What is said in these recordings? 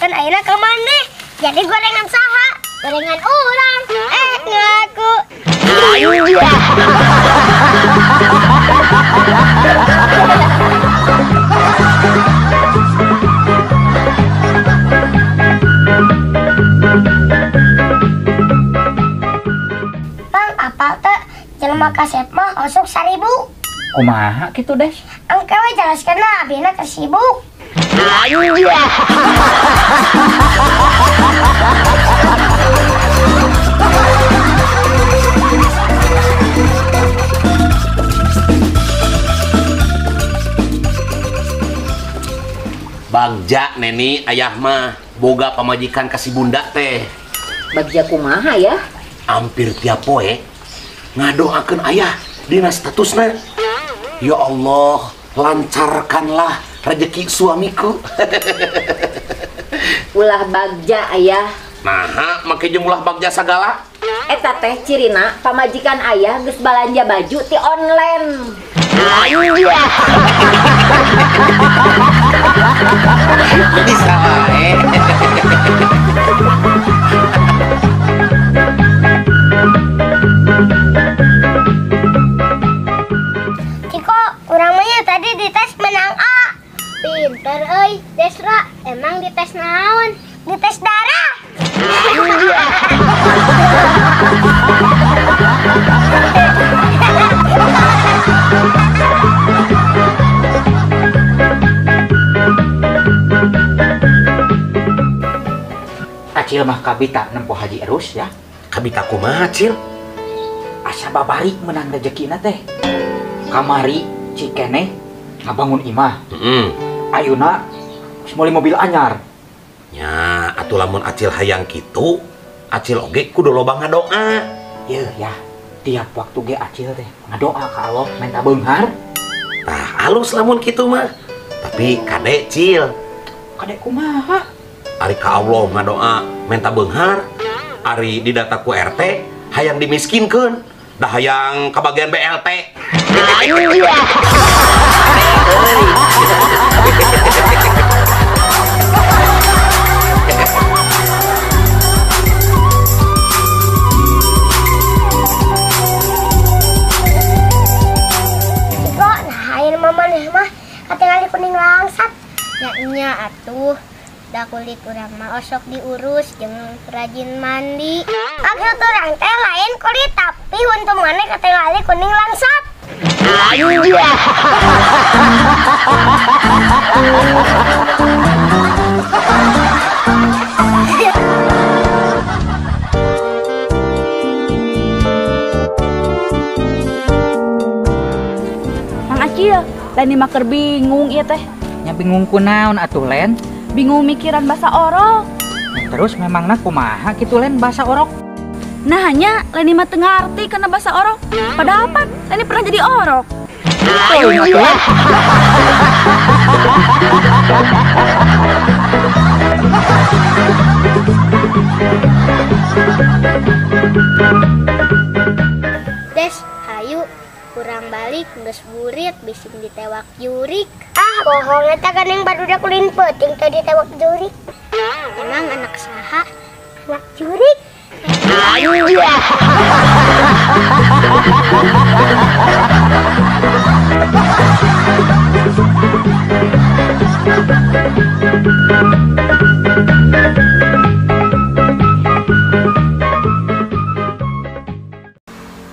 Kan ayeuna ke mana? Jadi gorengan saha? Gorengan orang. Ngaku. Bang, apa teh? Jelema kasep mah osok 1000. Kumaha gitu Des? Engke we jelaskeun lah, abina teh sibuk. Bagja neni ayah mah boga pamajikan kasih bunda teh. Bagja kumaha ya? Hampir tiap poe ngadoakeun ayah dina statusna. Ya Allah, lancarkanlah rezeki suamiku. Ulah bagja ayah. Nah, make jumlah bagja sagala. Eta teh cirina pamajikan ayah geus balanja baju ti online. Bisa Ciko, urang mah tadi dites menang A. Pinter euy, Desra. Emang dites naon? Dites darah. Acil mah kabita nempo haji erus ya. kabita kumaha Cil? Asa babari menang rezekina teh. Kamari cikene ngabangun imah. Ayeuna geus meuli mobil anyar. Ya, atuh lamun Acil hayang kitu, Acil oge kudu loba ngadoa. Yeuh ya, tiap waktu ge Acil teh ngadoa ka Allah minta beunghar. Tah halus lamun kitu mah. Tapi kade Cil, Kadek kumaha? ari ka Allah ngadoa minta beunghar, ari didata ku RT hayang dimiskinkeun, dah hayang kabagian BLT. Ciko, nah ayeuna mah maneh mah katingali kuning langsat. Nya atuh. Da kulit urang mah osok diurus jeung rajin mandi. Maksud urang teh lain kulit tapi untung maneh katingali kuning langsat. Mang Acil, lain maker bingung ieu teh. Nya bingung kunaon atuh Len? Bingung mikiran bahasa orok. Terus memangna kumaha kitu Len bahasa orok? Nah hanya lain mah teu ngarti kana bahasa orok. Padahal apa? Lain pernah jadi orok. Des, hayu kurang balik geus burit bising ditewak jurik. Ah, bohong eta gandeng barudak ulin peuting teh ditewak jurik. Emang anak saha? Anak jurik.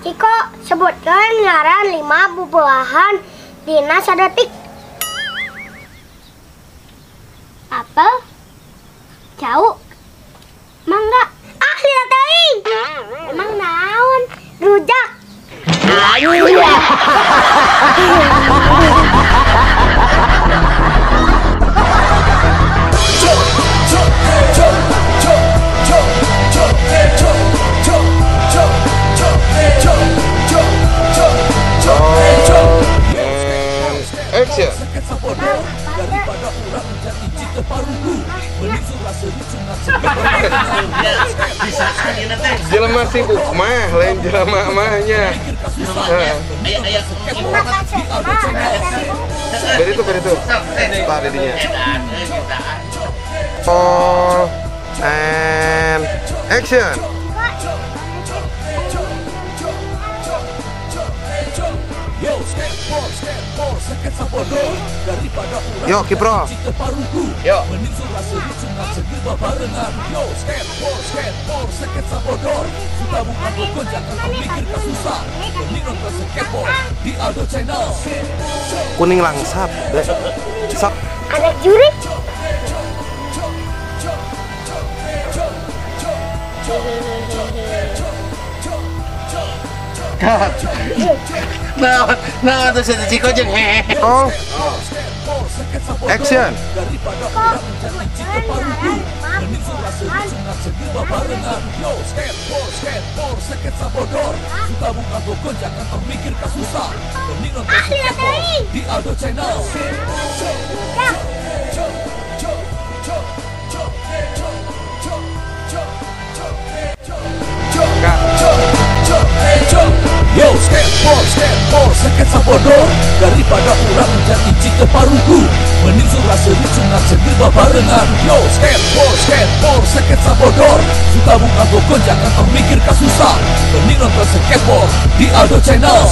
Ciko, sebutkan ngaran 5 buah-buahan dina sadetik. Apel, jauh, mangga. Ah, lihat teuing. Emang naon? Rujak. Action. Jelema sibuk mah, lain jelema mahnya. Beri itu. Pak didinya. Roll and action. Yo, Kipro. Yo. Kuning langsat. Sok. Anak juri. Nah, terus si Ciko jeung hehe. Oh. Action. Yo, skateboard, sketsa bodor daripada ulah menjadi jika paruku mending surah seru sunat segel babarengan. Yo, skateboard, sketsa bodor suka bukan bokon jangan memikir kasusah mending nonton skateboard di Aldo Channel.